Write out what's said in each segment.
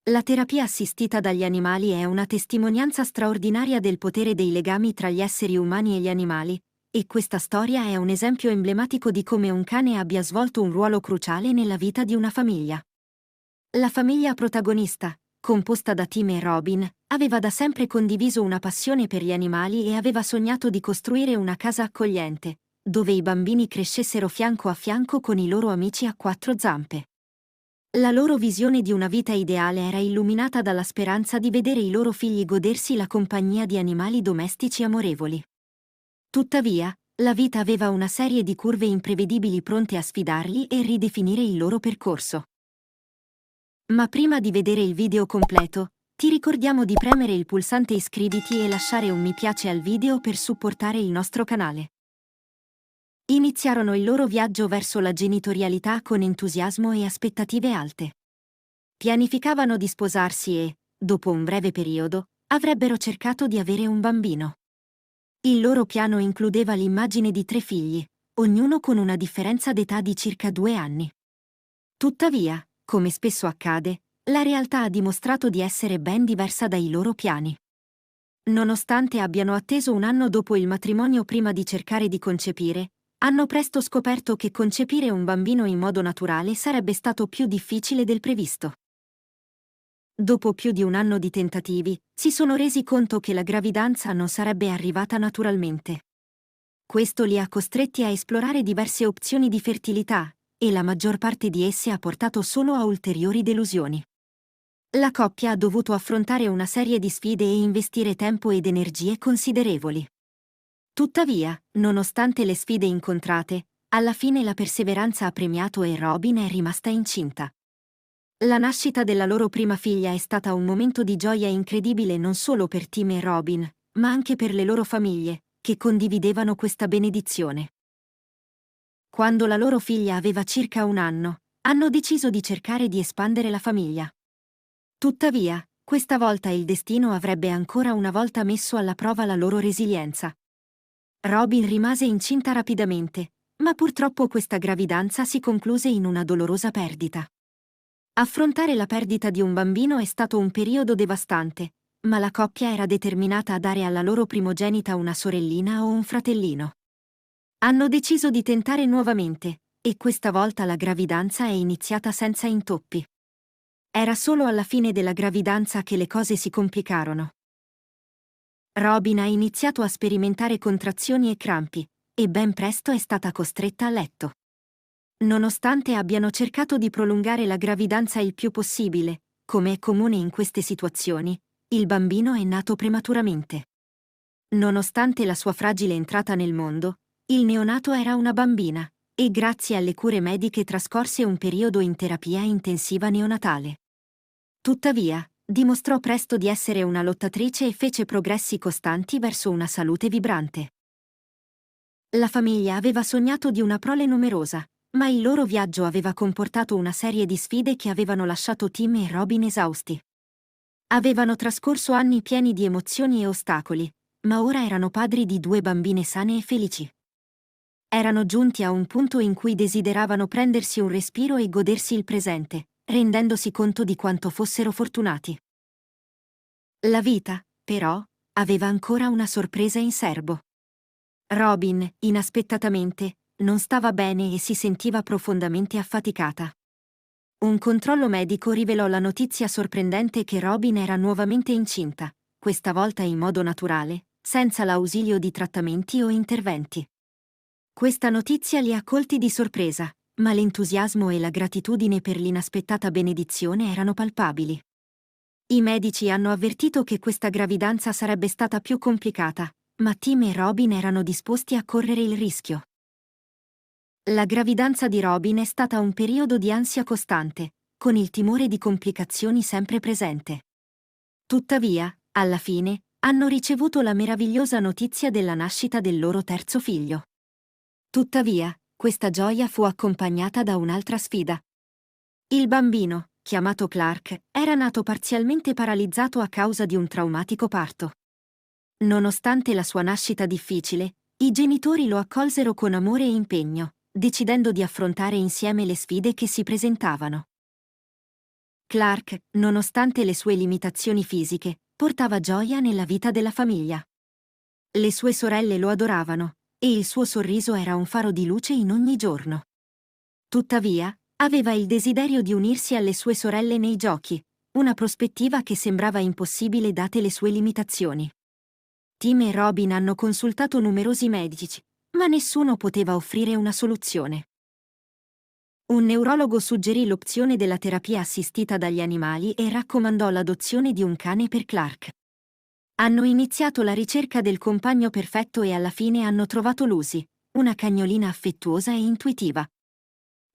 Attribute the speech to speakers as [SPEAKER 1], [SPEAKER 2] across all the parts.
[SPEAKER 1] La terapia assistita dagli animali è una testimonianza straordinaria del potere dei legami tra gli esseri umani e gli animali, e questa storia è un esempio emblematico di come un cane abbia svolto un ruolo cruciale nella vita di una famiglia. La famiglia protagonista, composta da Tim e Robin, aveva da sempre condiviso una passione per gli animali e aveva sognato di costruire una casa accogliente, dove i bambini crescessero fianco a fianco con i loro amici a quattro zampe. La loro visione di una vita ideale era illuminata dalla speranza di vedere i loro figli godersi la compagnia di animali domestici amorevoli. Tuttavia, la vita aveva una serie di curve imprevedibili pronte a sfidarli e ridefinire il loro percorso. Ma prima di vedere il video completo, ti ricordiamo di premere il pulsante iscriviti e lasciare un mi piace al video per supportare il nostro canale. Iniziarono il loro viaggio verso la genitorialità con entusiasmo e aspettative alte. Pianificavano di sposarsi e, dopo un breve periodo, avrebbero cercato di avere un bambino. Il loro piano includeva l'immagine di 3 figli, ognuno con una differenza d'età di circa 2 anni. Tuttavia, come spesso accade, la realtà ha dimostrato di essere ben diversa dai loro piani. Nonostante abbiano atteso un anno dopo il matrimonio prima di cercare di concepire, hanno presto scoperto che concepire un bambino in modo naturale sarebbe stato più difficile del previsto. Dopo più di un anno di tentativi, si sono resi conto che la gravidanza non sarebbe arrivata naturalmente. Questo li ha costretti a esplorare diverse opzioni di fertilità, e la maggior parte di esse ha portato solo a ulteriori delusioni. La coppia ha dovuto affrontare una serie di sfide e investire tempo ed energie considerevoli. Tuttavia, nonostante le sfide incontrate, alla fine la perseveranza ha premiato e Robin è rimasta incinta. La nascita della loro prima figlia è stata un momento di gioia incredibile non solo per Tim e Robin, ma anche per le loro famiglie, che condividevano questa benedizione. Quando la loro figlia aveva circa un anno, hanno deciso di cercare di espandere la famiglia. Tuttavia, questa volta il destino avrebbe ancora una volta messo alla prova la loro resilienza. Robin rimase incinta rapidamente, ma purtroppo questa gravidanza si concluse in una dolorosa perdita. Affrontare la perdita di un bambino è stato un periodo devastante, ma la coppia era determinata a dare alla loro primogenita una sorellina o un fratellino. Hanno deciso di tentare nuovamente, e questa volta la gravidanza è iniziata senza intoppi. Era solo alla fine della gravidanza che le cose si complicarono. Robin ha iniziato a sperimentare contrazioni e crampi, e ben presto è stata costretta a letto. Nonostante abbiano cercato di prolungare la gravidanza il più possibile, come è comune in queste situazioni, il bambino è nato prematuramente. Nonostante la sua fragile entrata nel mondo, il neonato era una bambina, e grazie alle cure mediche trascorse un periodo in terapia intensiva neonatale. Tuttavia, dimostrò presto di essere una lottatrice e fece progressi costanti verso una salute vibrante. La famiglia aveva sognato di una prole numerosa, ma il loro viaggio aveva comportato una serie di sfide che avevano lasciato Tim e Robin esausti. Avevano trascorso anni pieni di emozioni e ostacoli, ma ora erano padri di 2 bambine sane e felici. Erano giunti a un punto in cui desideravano prendersi un respiro e godersi il presente, rendendosi conto di quanto fossero fortunati. La vita, però, aveva ancora una sorpresa in serbo. Robin, inaspettatamente, non stava bene e si sentiva profondamente affaticata. Un controllo medico rivelò la notizia sorprendente che Robin era nuovamente incinta, questa volta in modo naturale, senza l'ausilio di trattamenti o interventi. Questa notizia li ha colti di sorpresa, ma l'entusiasmo e la gratitudine per l'inaspettata benedizione erano palpabili. I medici hanno avvertito che questa gravidanza sarebbe stata più complicata, ma Tim e Robin erano disposti a correre il rischio. La gravidanza di Robin è stata un periodo di ansia costante, con il timore di complicazioni sempre presente. Tuttavia, alla fine, hanno ricevuto la meravigliosa notizia della nascita del loro terzo figlio. Tuttavia, questa gioia fu accompagnata da un'altra sfida. Il bambino, chiamato Clark, era nato parzialmente paralizzato a causa di un traumatico parto. Nonostante la sua nascita difficile, i genitori lo accolsero con amore e impegno, decidendo di affrontare insieme le sfide che si presentavano. Clark, nonostante le sue limitazioni fisiche, portava gioia nella vita della famiglia. Le sue sorelle lo adoravano, e il suo sorriso era un faro di luce in ogni giorno. Tuttavia, aveva il desiderio di unirsi alle sue sorelle nei giochi, una prospettiva che sembrava impossibile date le sue limitazioni. Tim e Robin hanno consultato numerosi medici, ma nessuno poteva offrire una soluzione. Un neurologo suggerì l'opzione della terapia assistita dagli animali e raccomandò l'adozione di un cane per Clark. Hanno iniziato la ricerca del compagno perfetto e alla fine hanno trovato Lucy, una cagnolina affettuosa e intuitiva.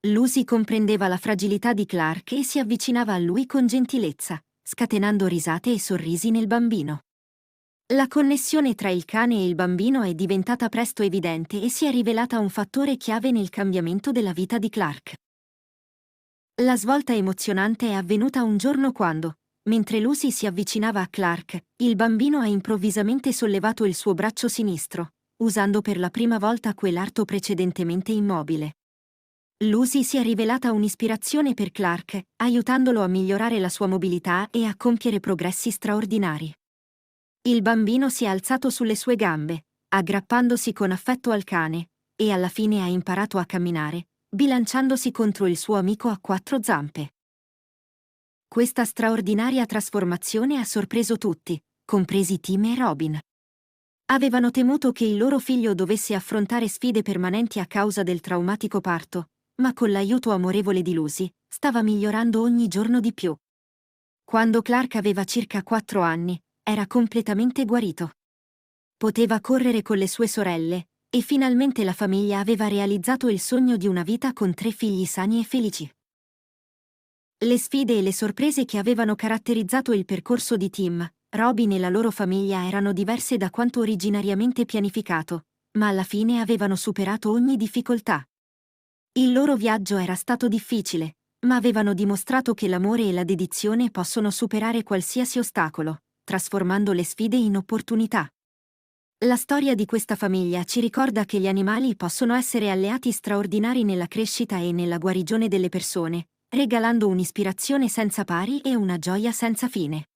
[SPEAKER 1] Lucy comprendeva la fragilità di Clark e si avvicinava a lui con gentilezza, scatenando risate e sorrisi nel bambino. La connessione tra il cane e il bambino è diventata presto evidente e si è rivelata un fattore chiave nel cambiamento della vita di Clark. La svolta emozionante è avvenuta un giorno quando, mentre Lucy si avvicinava a Clark, il bambino ha improvvisamente sollevato il suo braccio sinistro, usando per la prima volta quell'arto precedentemente immobile. Lucy si è rivelata un'ispirazione per Clark, aiutandolo a migliorare la sua mobilità e a compiere progressi straordinari. Il bambino si è alzato sulle sue gambe, aggrappandosi con affetto al cane, e alla fine ha imparato a camminare, bilanciandosi contro il suo amico a quattro zampe. Questa straordinaria trasformazione ha sorpreso tutti, compresi Tim e Robin. Avevano temuto che il loro figlio dovesse affrontare sfide permanenti a causa del traumatico parto, ma con l'aiuto amorevole di Lucy, stava migliorando ogni giorno di più. Quando Clark aveva circa 4 anni, era completamente guarito. Poteva correre con le sue sorelle, e finalmente la famiglia aveva realizzato il sogno di una vita con 3 figli sani e felici. Le sfide e le sorprese che avevano caratterizzato il percorso di Tim, Robin e la loro famiglia erano diverse da quanto originariamente pianificato, ma alla fine avevano superato ogni difficoltà. Il loro viaggio era stato difficile, ma avevano dimostrato che l'amore e la dedizione possono superare qualsiasi ostacolo, trasformando le sfide in opportunità. La storia di questa famiglia ci ricorda che gli animali possono essere alleati straordinari nella crescita e nella guarigione delle persone, regalando un'ispirazione senza pari e una gioia senza fine.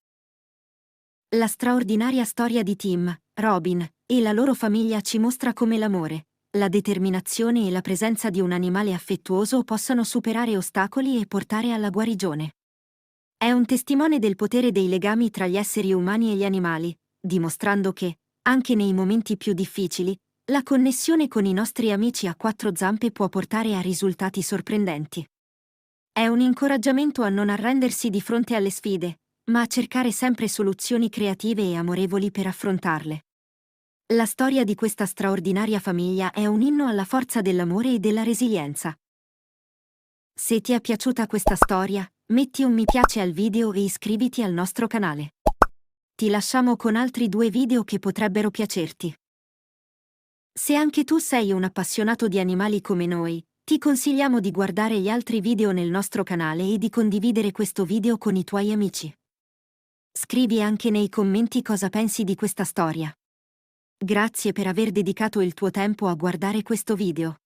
[SPEAKER 1] La straordinaria storia di Tim, Robin e la loro famiglia ci mostra come l'amore, la determinazione e la presenza di un animale affettuoso possano superare ostacoli e portare alla guarigione. È un testimone del potere dei legami tra gli esseri umani e gli animali, dimostrando che, anche nei momenti più difficili, la connessione con i nostri amici a quattro zampe può portare a risultati sorprendenti. È un incoraggiamento a non arrendersi di fronte alle sfide, ma a cercare sempre soluzioni creative e amorevoli per affrontarle. La storia di questa straordinaria famiglia è un inno alla forza dell'amore e della resilienza. Se ti è piaciuta questa storia, metti un mi piace al video e iscriviti al nostro canale. Ti lasciamo con altri 2 video che potrebbero piacerti. Se anche tu sei un appassionato di animali come noi, ti consigliamo di guardare gli altri video nel nostro canale e di condividere questo video con i tuoi amici. Scrivi anche nei commenti cosa pensi di questa storia. Grazie per aver dedicato il tuo tempo a guardare questo video.